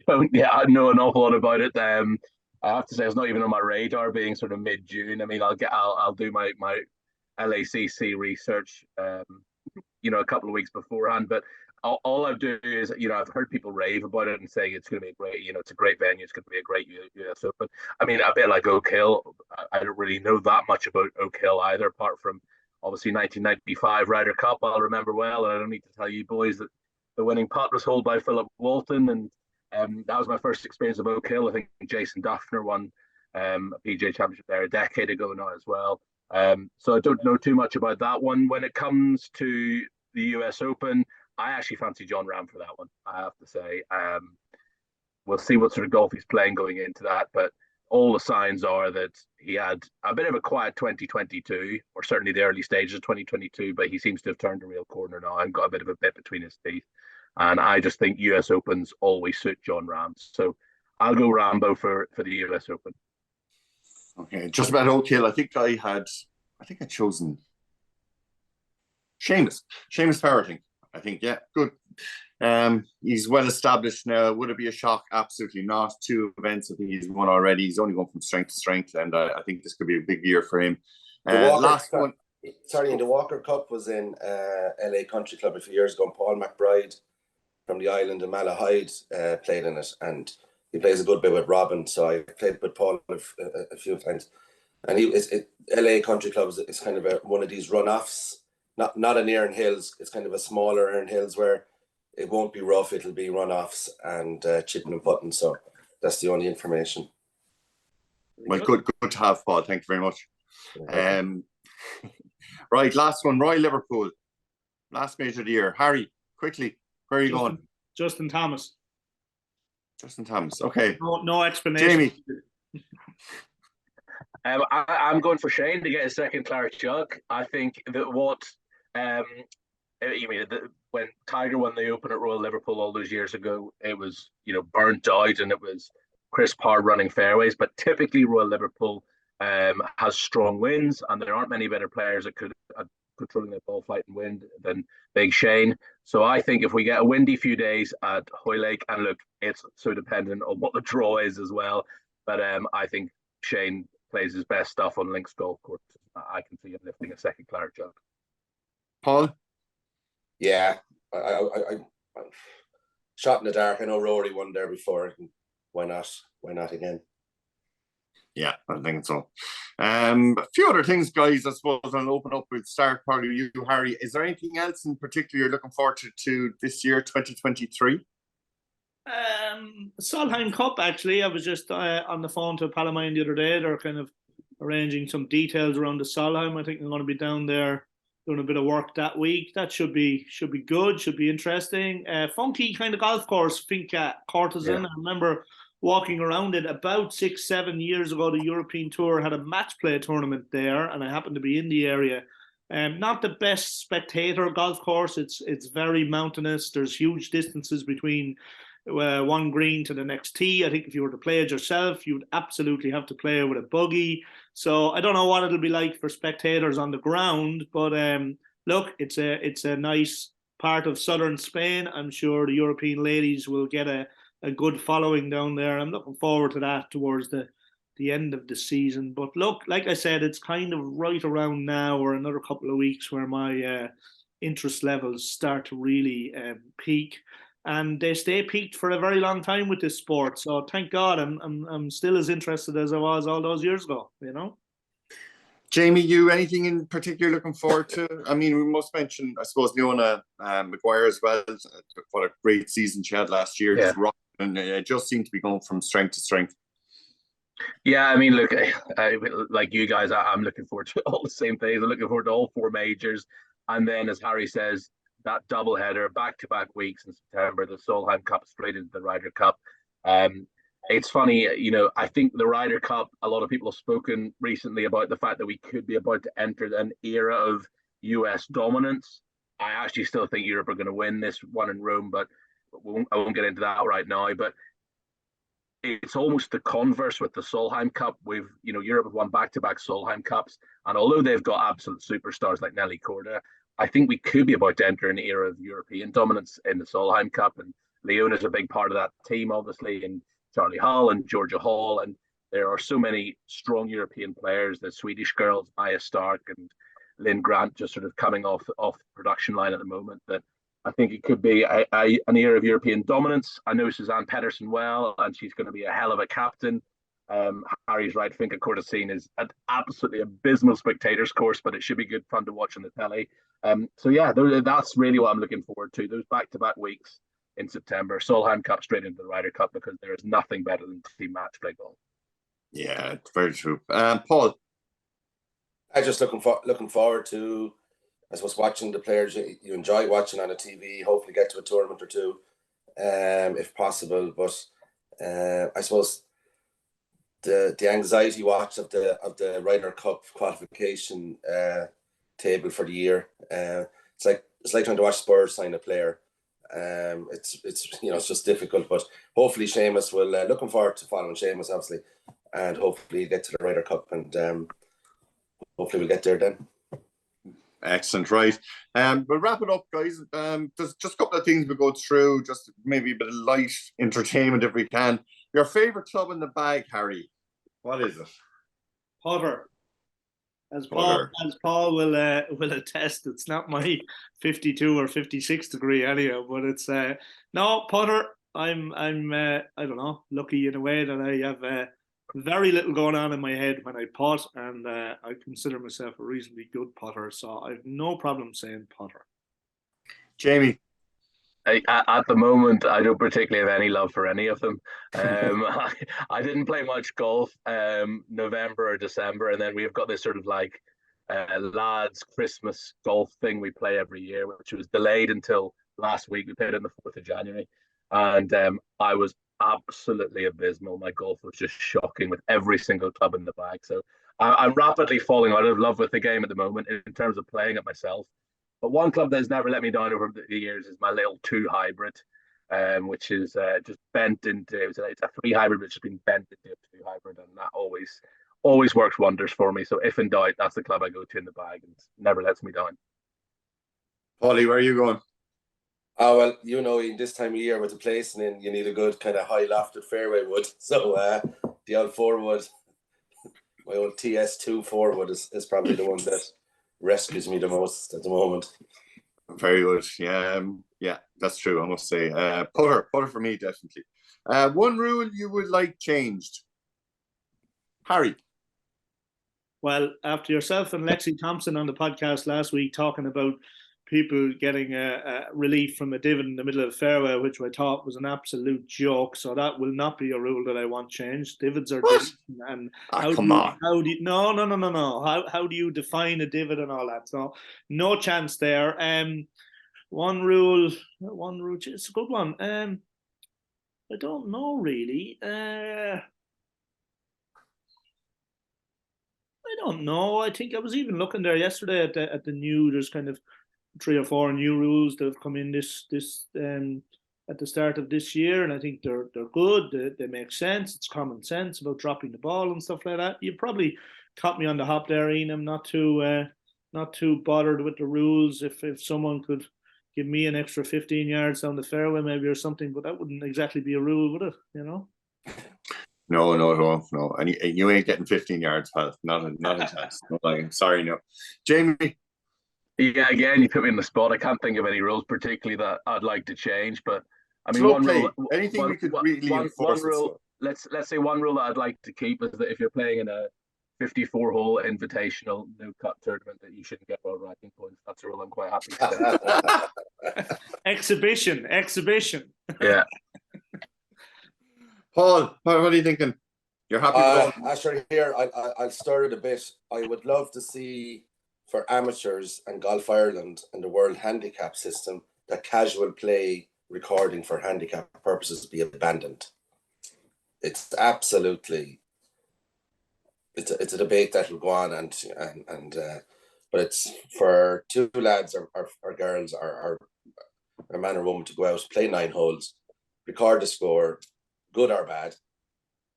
don't. Yeah, I know an awful lot about it. I have to say, it's not even on my radar. Being sort of mid-June. I mean, I'll do my LACC research, a couple of weeks beforehand. But all I do is, I've heard people rave about it and saying it's going to be great. It's a great venue. It's going to be a great US Open. I mean, a bit like Oak Hill, I don't really know that much about Oak Hill either, apart from obviously 1995 Ryder Cup. I'll remember well, and I don't need to tell you boys that the winning putt was held by Philip Walton, and that was my first experience of Oak Hill. I think Jason Duffner won a PGA Championship there a decade ago now as well. So I don't know too much about that one. When it comes to the US Open, I actually fancy John Ram for that one, I have to say. We'll see what sort of golf he's playing going into that, but all the signs are that he had a bit of a quiet 2022, or certainly the early stages of 2022, but he seems to have turned a real corner now and got a bit of a bit between his teeth. And I just think US Opens always suit John Ram. So I'll go Rambo for the US Open. Okay, just about Oak Hill. I think I'd chosen Seamus Farthing. I think, yeah, good. He's well established now. Would it be a shock? Absolutely not. 2 events, I think he's won already. He's only going from strength to strength, and I think this could be a big year for him. Last one. Sorry, the Walker Cup was in LA Country Club a few years ago, and Paul McBride from the island of Malahide played in it, and he plays a good bit with Robin, so I played with Paul a few times. And LA Country Club is kind of one of these run-offs not an Erin Hills. It's kind of a smaller Erin Hills where it won't be rough. It'll be runoffs and chipping and putting. So that's the only information. Well, good to have, Paul. Thank you very much. Right, last one. Roy Liverpool, last major of the year. Harry, quickly, where are you going? Justin Thomas. Justin Thomas. Okay. No explanation. Jamie. I'm going for Shane to get a second claret jug. I think that when Tiger won the Open at Royal Liverpool all those years ago, it was burnt out and it was Chris Parr running fairways. But typically Royal Liverpool has strong winds, and there aren't many better players that could controlling the ball flight and wind than Big Shane. So I think if we get a windy few days at Hoylake, and look, it's so dependent on what the draw is as well, but I think Shane plays his best stuff on links golf course. I can see him lifting a second claret jug. Paul? Yeah, I shot in the dark. I know Rory won there before. Why not? Why not again? Yeah, I think so. A few other things, guys, I suppose I'll open up with start probably you, Harry. Is there anything else in particular you're looking forward to this year, 2023? Solheim Cup, actually. I was just on the phone to a pal of mine the other day. They're kind of arranging some details around the Solheim. I think I'm going to be down there doing a bit of work that week. That should be good, should be interesting. Funky kind of golf course, Finca Courtesan. Yeah. I remember walking around it about 6-7 years ago. The European Tour had a match play tournament there, and I happened to be in the area. Not the best spectator golf course. It's very mountainous. There's huge distances between one green to the next tee. I think if you were to play it yourself, you would absolutely have to play it with a buggy. So I don't know what it'll be like for spectators on the ground, but look, it's a nice part of southern Spain. I'm sure the European ladies will get a good following down there. I'm looking forward to that towards the end of the season. But look, like I said, it's kind of right around now or another couple of weeks where my interest levels start to really peak. And they stay peaked for a very long time with this sport. So thank God I'm still as interested as I was all those years ago, Jamie, you anything in particular looking forward to? I mean, we must mention, I suppose, Leona Maguire as well. What a great season she had last year. Yeah. And it just seemed to be going from strength to strength. Yeah, I mean, look, like you guys, I'm looking forward to all the same things. I'm looking forward to all four majors. And then, as Harry says, that doubleheader, back-to-back weeks in September, the Solheim Cup straight into the Ryder Cup. It's funny, I think the Ryder Cup, a lot of people have spoken recently about the fact that we could be about to enter an era of US dominance. I actually still think Europe are going to win this one in Rome, but I won't get into that right now. But it's almost the converse with the Solheim Cup. Europe have won back-to-back Solheim Cups, and although they've got absolute superstars like Nelly Korda, I think we could be about to enter an era of European dominance in the Solheim Cup, and Leona's a big part of that team, obviously, and Charlie Hull and Georgia Hall, and there are so many strong European players. The Swedish girls, Maya Stark and Lynn Grant, just sort of coming off the production line at the moment, that I think it could be an era of European dominance. I know Suzanne Petterson well, and she's going to be a hell of a captain. Harry's right. Finca Courtesan is an absolutely abysmal spectators course, but it should be good fun to watch on the telly. So yeah, that's really what I'm looking forward to. Those back-to-back weeks in September, Solheim Cup straight into the Ryder Cup, because there is nothing better than team match play golf. Yeah, it's very true. Paul, I just looking forward to, I suppose, watching the players you enjoy watching on the TV. Hopefully, get to a tournament or two, if possible. But I suppose the anxiety watch of the Ryder Cup qualification table for the year. It's like trying to watch Spurs sign a player. It's just difficult, but hopefully Seamus will. Looking forward to following Seamus, obviously, and hopefully get to the Ryder Cup, and hopefully we'll get there then. Excellent, right. We'll wrap it up, guys. There's just a couple of things we'll go through, just maybe a bit of light entertainment if we can. Your favourite club in the bag, Harry? What is it? Putter. As Paul will attest, it's not my 52 or 56 degree anyhow, but it's no putter. I'm I don't know, lucky in a way that I have very little going on in my head when I putt, and I consider myself a reasonably good putter, so I have no problem saying putter. Jamie. At the moment, I don't particularly have any love for any of them. I didn't play much golf November or December, and then we've got this sort of like lads Christmas golf thing we play every year, which was delayed until last week. We played it on the 4th of January, and I was absolutely abysmal. My golf was just shocking with every single club in the bag. So I'm rapidly falling out of love with the game at the moment in terms of playing it myself. But one club that's never let me down over the years is my little 2 hybrid, which is just bent into, it's a 3 hybrid, which has been bent into a 2 hybrid, and that always works wonders for me. So if in doubt, that's the club I go to in the bag, and never lets me down. Paulie, where are you going? Oh, well, you know, in this time of year with the placing in, you need a good kind of high lofted fairway wood. So the old 4 wood, my old TS2 4 wood is probably the one that rescues me the most at the moment. Very good. Yeah, that's true. I must say, putter for me, definitely. One rule you would like changed, Harry? Well, after yourself and Lexi Thompson on the podcast last week talking about people getting a relief from a divot in the middle of the fairway, which I thought was an absolute joke. So that will not be a rule that I want changed. Divots are divots, and how do you no. How do you define a divot and all that? So no chance there. One rule. It's a good one. I don't know really. I don't know. I think I was even looking there yesterday at the new. There's kind of 3 or 4 new rules that have come in this at the start of this year, and I think they're good. They make sense. It's common sense about dropping the ball and stuff like that. You probably caught me on the hop there, Ian. I'm not too bothered with the rules. If someone could give me an extra 15 yards down the fairway, maybe, or something, but that wouldn't exactly be a rule, would it? You know? No. And you ain't getting 15 yards, pal. Not a chance. No, sorry, no. Jamie. Yeah, again, you put me in the spot. I can't think of any rules particularly that I'd like to change, but I mean, anything we could really enforce. One rule. Let's say one rule that I'd like to keep is that if you're playing in a 54-hole invitational no cut tournament, that you shouldn't get world ranking points. That's a rule I'm quite happy to Exhibition. Yeah. Paul, what are you thinking? You're happy? Asher, here I'll start it a bit. I would love to see, for amateurs and Golf Ireland and the World Handicap system, that casual play recording for handicap purposes be abandoned. It's absolutely, it's a debate that will go on, but it's for 2 lads or girls or a man or woman to go out, play 9 holes, record the score, good or bad,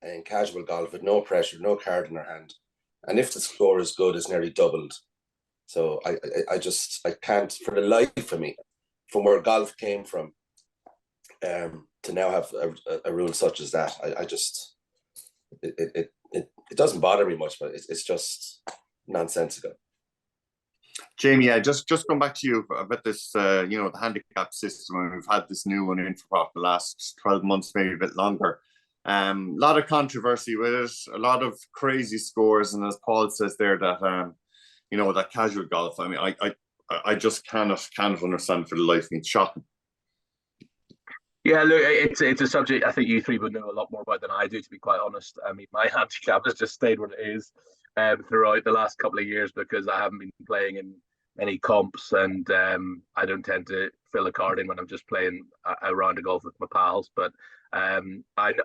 and casual golf with no pressure, no card in their hand, and if the score is good, it's nearly doubled. So I can't, for the life of me, from where golf came from, to now have a rule such as that, it doesn't bother me much, but it's just nonsensical. Jamie, just going back to you about this, the handicap system, and we've had this new one in for the last 12 months, maybe a bit longer. A lot of controversy with it, a lot of crazy scores, and as Paul says there, that that casual golf. I mean, I just cannot understand for the life of me. It's shocking. Yeah, look, it's a subject I think you 3 would know a lot more about than I do, to be quite honest. I mean, my handicap has just stayed what it is throughout the last couple of years because I haven't been playing in many comps, and I don't tend to fill a card in when I'm just playing a round of golf with my pals. But I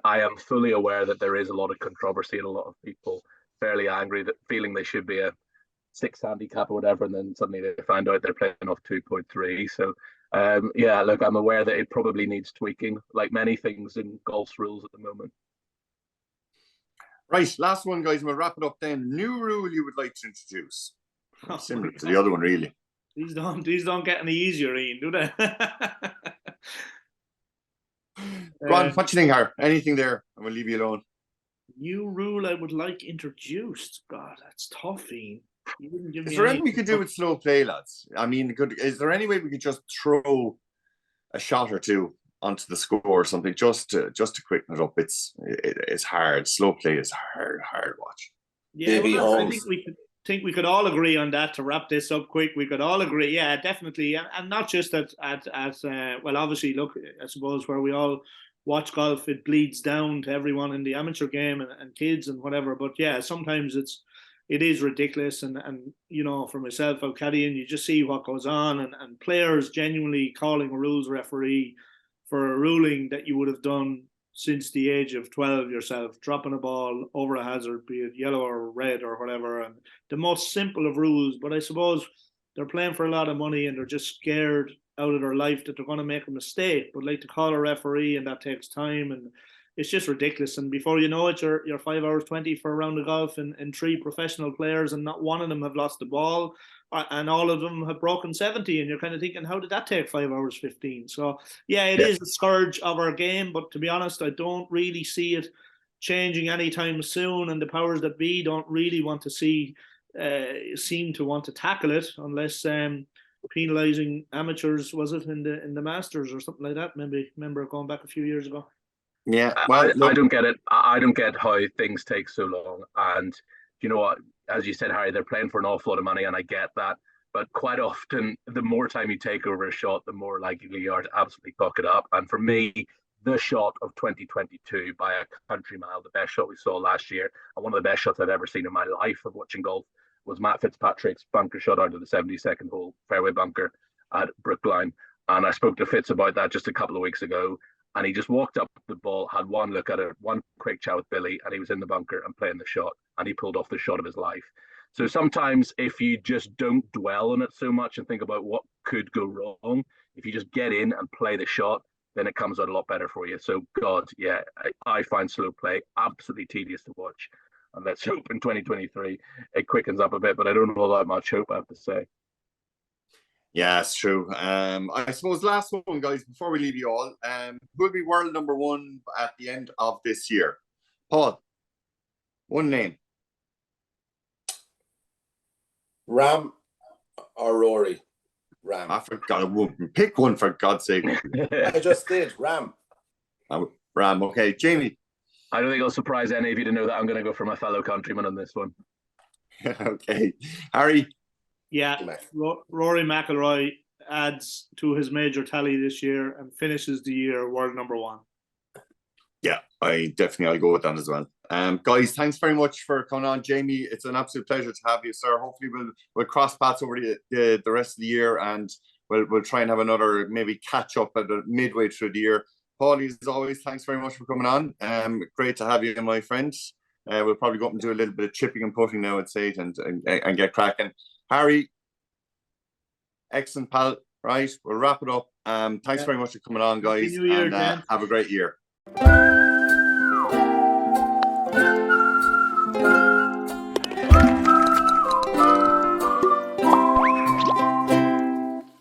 am fully aware that there is a lot of controversy and a lot of people fairly angry, that feeling they should be a 6 handicap or whatever, and then suddenly they find out they're playing off 2.3. So look, I'm aware that it probably needs tweaking, like many things in golf's rules at the moment. Right, last one, guys, and we'll wrap it up then. New rule you would like to introduce? Similar to the other one, really. These don't get any easier, Ian, do they? Go on, what do you think, Har? Anything there, and we'll leave you alone. New rule I would like introduced. God, that's tough, Ian. Is there anything we could do with slow play, lads? I mean, is there any way we could just throw a shot or 2 onto the score or something, just to quicken it up. It's hard. Slow play is hard watch. Yeah, Davy well, I Holmes. think we could all agree on that. To wrap this up quick, we could all agree. Yeah, definitely, and not just at well, obviously, look, I suppose where we all watch golf, it bleeds down to everyone in the amateur game and kids and whatever. But yeah, sometimes it is ridiculous, and for myself, out caddying, you just see what goes on, and players genuinely calling a rules referee for a ruling that you would have done since the age of 12 yourself, dropping a ball over a hazard, be it yellow or red or whatever, and the most simple of rules. But I suppose they're playing for a lot of money and they're just scared out of their life that they're going to make a mistake. But like, to call a referee, and that takes time, and it's just ridiculous. And before you know it, you're 5 hours 20 for a round of golf, and 3 professional players, and not one of them have lost the ball, and all of them have broken 70, and you're kind of thinking, how did that take 5 hours 15? So yeah, it is a scourge of our game, but to be honest, I don't really see it changing anytime soon, and the powers that be don't really want to seem to want to tackle it, unless penalising amateurs, was it in the Masters or something like that? Maybe, remember going back a few years ago. Yeah, well, I don't get it. I don't get how things take so long. And you know what? As you said, Harry, they're playing for an awful lot of money, and I get that. But quite often, the more time you take over a shot, the more likely you are to absolutely cock it up. And for me, the shot of 2022 by a country mile, the best shot we saw last year, and one of the best shots I've ever seen in my life of watching golf, was Matt Fitzpatrick's bunker shot out of the 72nd hole fairway bunker at Brookline. And I spoke to Fitz about that just a couple of weeks ago. And he just walked up the ball, had one look at it, one quick chat with Billy, and he was in the bunker and playing the shot, and he pulled off the shot of his life. So sometimes if you just don't dwell on it so much and think about what could go wrong, if you just get in and play the shot, then it comes out a lot better for you. So God, yeah, I find slow play absolutely tedious to watch. And let's hope in 2023 it quickens up a bit, but I don't know that much hope, I have to say. Yeah, it's true. I suppose last one, guys, before we leave you all, who will be world number 1 at the end of this year? Paul, one name. Ram or Rory? Ram. I forgot. Pick one, for God's sake. I just did. Ram. Ram, okay. Jamie. I don't think I'll surprise any of you to know that I'm going to go for my fellow countryman on this one. Okay. Harry. Yeah, Rory McIlroy adds to his major tally this year and finishes the year world number 1. Yeah, I'll go with that as well. Guys, thanks very much for coming on. Jamie, it's an absolute pleasure to have you, sir. Hopefully we'll cross paths over the rest of the year, and we'll try and have another maybe catch up at midway through the year. Paul, as always, thanks very much for coming on. Great to have you, my friend. We'll probably go up and do a little bit of chipping and putting now at Sate and get cracking. Harry, excellent, pal. Right, we'll wrap it up. Thanks very much for coming on, guys. Happy New Year, and have a great year.